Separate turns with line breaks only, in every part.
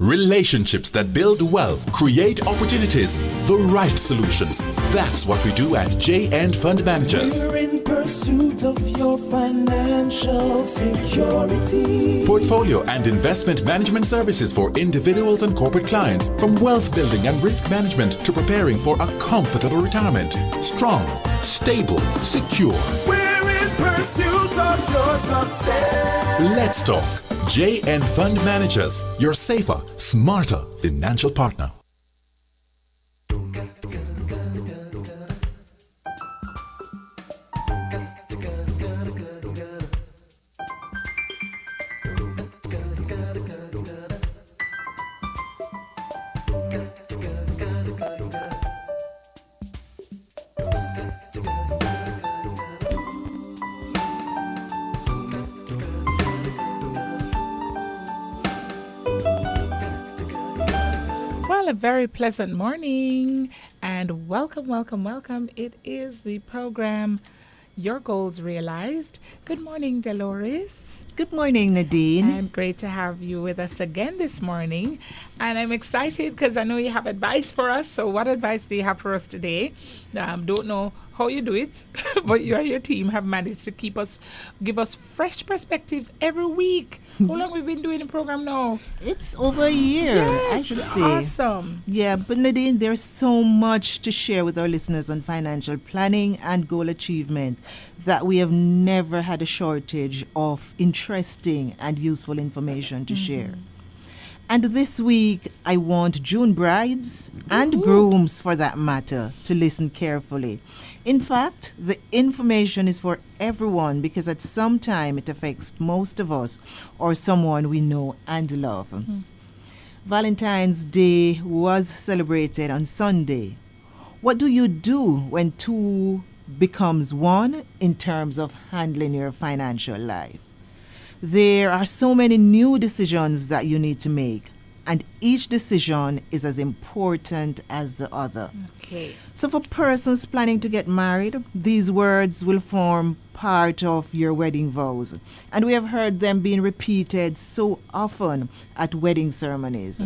Relationships that build wealth, create opportunities, the right solutions. That's what we do at JN Fund Managers.
We're in pursuit of your financial security.
Portfolio and investment management services for individuals and corporate clients, from wealth building and risk management to preparing for a comfortable retirement. Strong, stable, secure.
We're in pursuit of your success.
Let's talk. JN Fund Managers, your safer, smarter financial partner.
Well, a very pleasant morning and welcome. It is the program Your Goals Realized. Good morning, Dolores.
Good morning, Nadine.
And great to have you with us again this morning. And I'm excited because I know you have advice for us. So what advice do you have for us today? Don't know how you do it, but you and your team have managed to give us fresh perspectives every week. How long have we been doing the program now?
It's over a year,
yes,
I should say.
Awesome.
Yeah, but Nadine, there's so much to share with our listeners on financial planning and goal achievement that we have never had a shortage of interesting and useful information to share. And this week, I want June brides and grooms, for that matter, to listen carefully. In fact, the information is for everyone because at some time it affects most of us or someone we know and love. Valentine's Day was celebrated on Sunday. What do you do when two becomes one in terms of handling your financial life? There are so many new decisions that you need to make, and each decision is as important as the other.
Okay.
So for persons planning to get married, these words will form part of your wedding vows. And we have heard them being repeated so often at wedding ceremonies.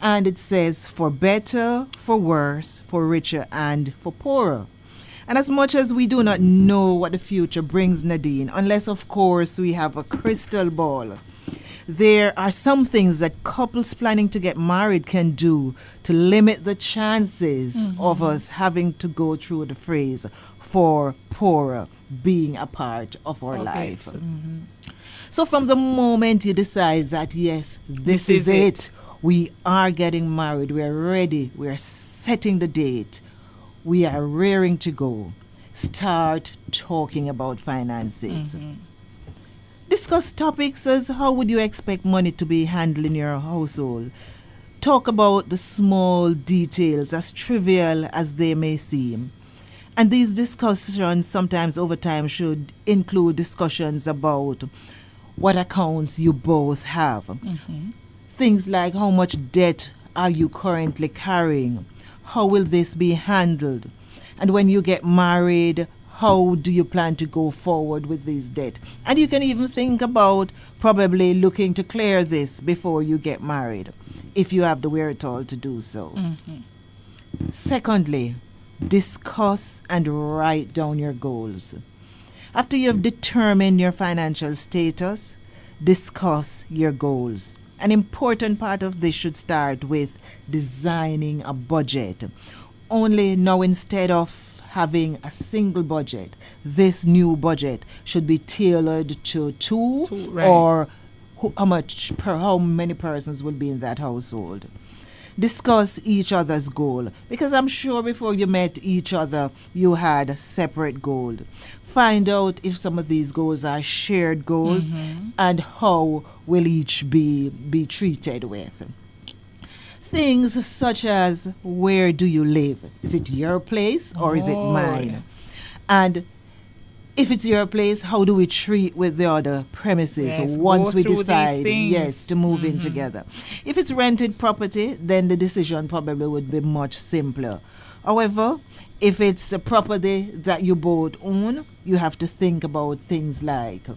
And it says, for better, for worse, for richer, and for poorer. And as much as we do not know what the future brings, Nadine, unless, of course, we have a crystal ball, there are some things that couples planning to get married can do to limit the chances of us having to go through the phrase for poorer being a part of our life. So from the moment you decide that, yes, this is it, we are getting married, we are ready, we are setting the date, we are raring to go, start talking about finances. Discuss topics as how would you expect money to be handled in your household. Talk about the small details, as trivial as they may seem. And these discussions sometimes over time should include discussions about what accounts you both have. Things like how much debt are you currently carrying? How will this be handled? And when you get married, how do you plan to go forward with this debt? And you can even think about probably looking to clear this before you get married, if you have the wherewithal to do so. Secondly, discuss and write down your goals. After you have determined your financial status, discuss your goals. An important part of this should start with designing a budget. Only now, instead of having a single budget, this new budget should be tailored to two
right.
or how many persons will be in that household. Discuss each other's goal, because I'm sure before you met each other, you had a separate goal. Find out if some of these goals are shared goals and how will each be treated with. Things such as, where do you live? Is it your place or is it mine?
Yeah.
And if it's your place, how do we treat with the other premises
Yes,
once
go
we
through
decide,
these things.
to move in together? If it's rented property, then the decision probably would be much simpler. However, if it's a property that you both own, you have to think about things like,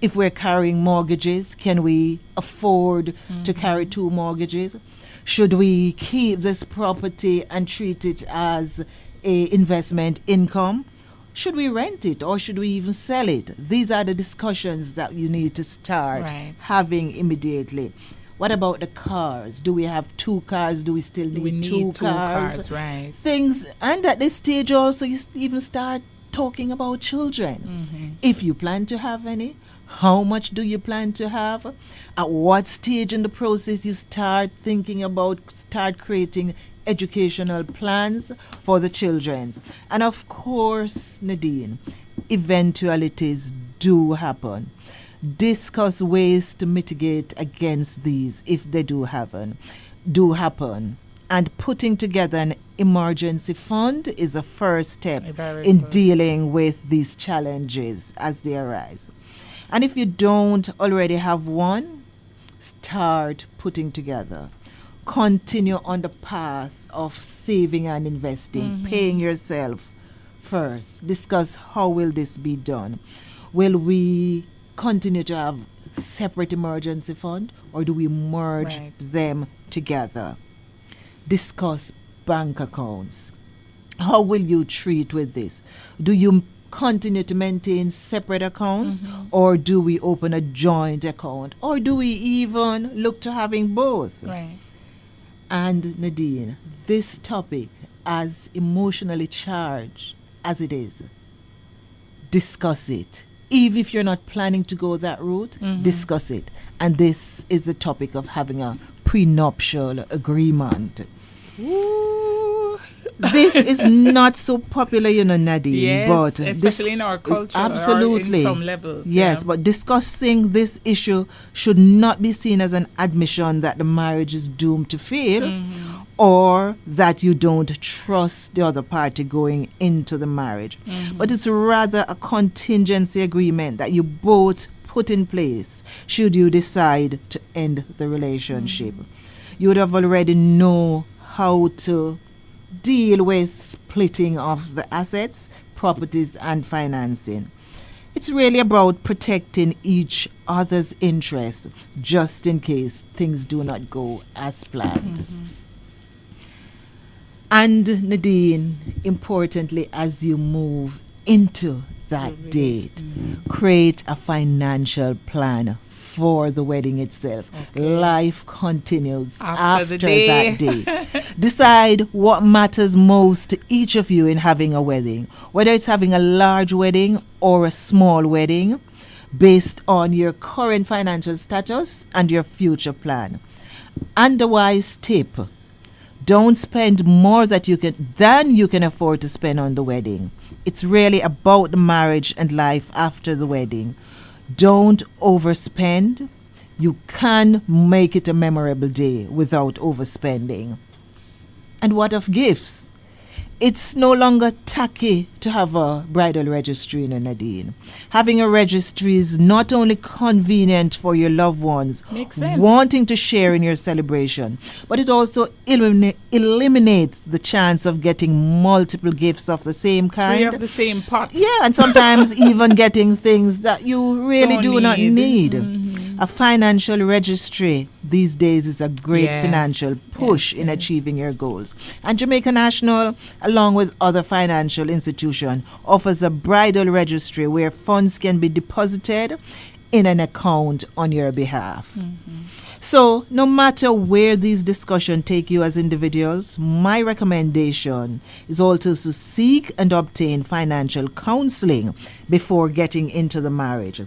If we're carrying mortgages, can we afford to carry 2 mortgages? Should we keep this property and treat it as a investment income? Should we rent it or should we even sell it? These are the discussions that you need to start having immediately. What about the cars? Do we have 2 cars? Do we still need 2 cars?
Right.
Things, and at this stage also you even start talking about children. If you plan to have any, how much do you plan to have? At what stage in the process you start thinking about, start creating educational plans for the children? And of course, Nadine, eventualities do happen. Discuss ways to mitigate against these if they do happen. And putting together an emergency fund is a first step in dealing with these challenges as they arise. And if you don't already have one, start putting together. Continue on the path of saving and investing, paying yourself first. Discuss how will this be done. Will we continue to have separate emergency fund or do we merge them together? Discuss bank accounts. How will you treat with this? Do you continue to maintain separate accounts or do we open a joint account or do we even look to having both?
Right.
And Nadine, this topic, as emotionally charged as it is, discuss it. Even if you're not planning to go that route, discuss it. And this is the topic of having a prenuptial agreement.
Ooh.
This is not so popular, Nadine.
Yes,
but
especially in our culture.
Absolutely.
Or in some levels.
Yes, but discussing this issue should not be seen as an admission that the marriage is doomed to fail or that you don't trust the other party going into the marriage. But it's rather a contingency agreement that you both put in place should you decide to end the relationship. You would have already know how to deal with splitting of the assets, properties, and financing. It's really about protecting each other's interests just in case things do not go as planned. And Nadine, importantly, as you move into that date, create a financial plan for the wedding itself. Life continues after that day. Decide what matters most to each of you in having a wedding, whether it's having a large wedding or a small wedding, based on your current financial status and your future plan. And a wise tip: don't spend more than you can afford to spend on the wedding. It's really about the marriage and life after the wedding. Don't overspend. You can make it a memorable day without overspending. And what of gifts? It's no longer tacky to have a bridal registry, Nadine. Having a registry is not only convenient for your loved ones wanting to share in your celebration, but it also eliminates the chance of getting multiple gifts of the same kind.
3 of the same pot.
Yeah, and sometimes even getting things that you really do not need. A financial registry these days is a great financial push in achieving your goals. And Jamaica National, along with other financial institutions, offers a bridal registry where funds can be deposited in an account on your behalf. So no matter where these discussions take you as individuals, my recommendation is also to seek and obtain financial counseling before getting into the marriage.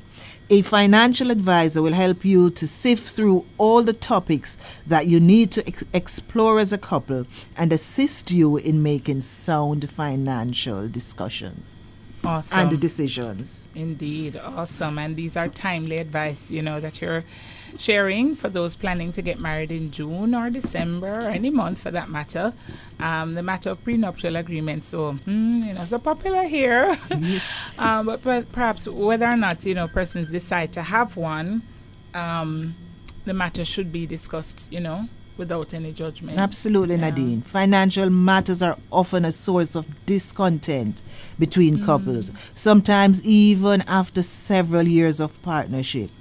A financial advisor will help you to sift through all the topics that you need to explore as a couple and assist you in making sound financial discussions.
Awesome.
And decisions.
Indeed. Awesome. And these are timely advice, that you're sharing for those planning to get married in June or December or any month for that matter. The matter of prenuptial agreements, so popular here. But perhaps whether or not persons decide to have one, the matter should be discussed without any judgment.
Absolutely, Nadine. Financial matters are often a source of discontent between couples, sometimes even after several years of partnership.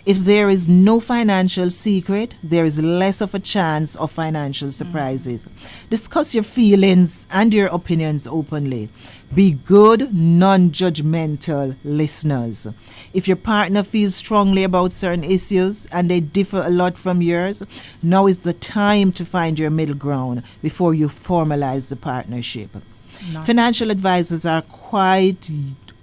If there is no financial secret, there is less of a chance of financial surprises. Discuss your feelings and your opinions openly. Be good, non-judgmental listeners. If your partner feels strongly about certain issues and they differ a lot from yours, now is the time to find your middle ground before you formalize the partnership. Financial advisors are quite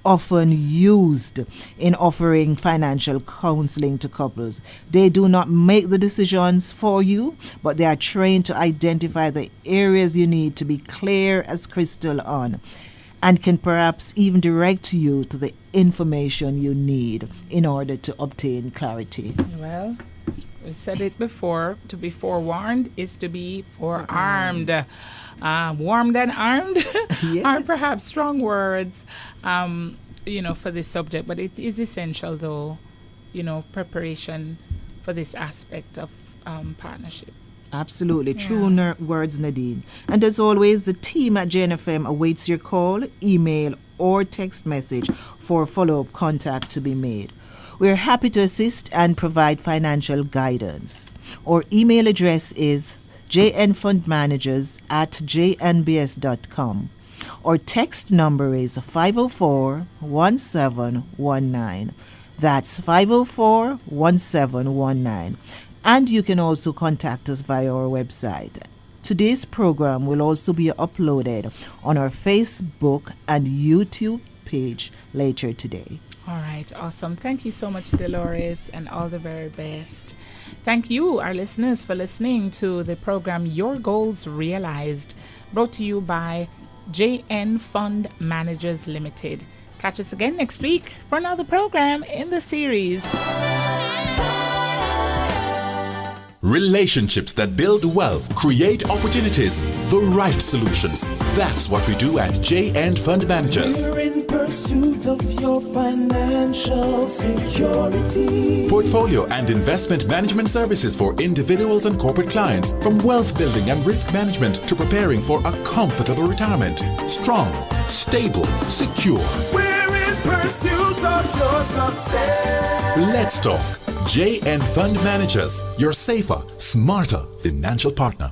often used in offering financial counseling to couples. They do not make the decisions for you, but they are trained to identify the areas you need to be clear as crystal on, and can perhaps even direct you to the information you need in order to obtain clarity.
Well, we said it before, to be forewarned is to be forearmed. Warmed and armed are perhaps strong words, for this subject, but it is essential, though, preparation for this aspect of partnership.
Absolutely. True words, Nadine. And as always, the team at JNFM awaits your call, email, or text message for follow-up contact to be made. We are happy to assist and provide financial guidance. Our email address is jnfundmanagers@jnbs.com. Our text number is 504-1719. That's 504-1719. And you can also contact us via our website. Today's program will also be uploaded on our Facebook and YouTube page later today.
All right, awesome. Thank you so much, Dolores, and all the very best. Thank you, our listeners, for listening to the program Your Goals Realized, brought to you by JN Fund Managers Limited. Catch us again next week for another program in the series.
Relationships that build wealth, create opportunities, the right solutions. That's what we do at J&N Fund Managers.
We're in pursuit of your financial security.
Portfolio and investment management services for individuals and corporate clients, from wealth building and risk management to preparing for a comfortable retirement. Strong, stable, secure.
We're in pursuit of your success.
Let's talk. J&N Fund Managers, your safer, smarter financial partner.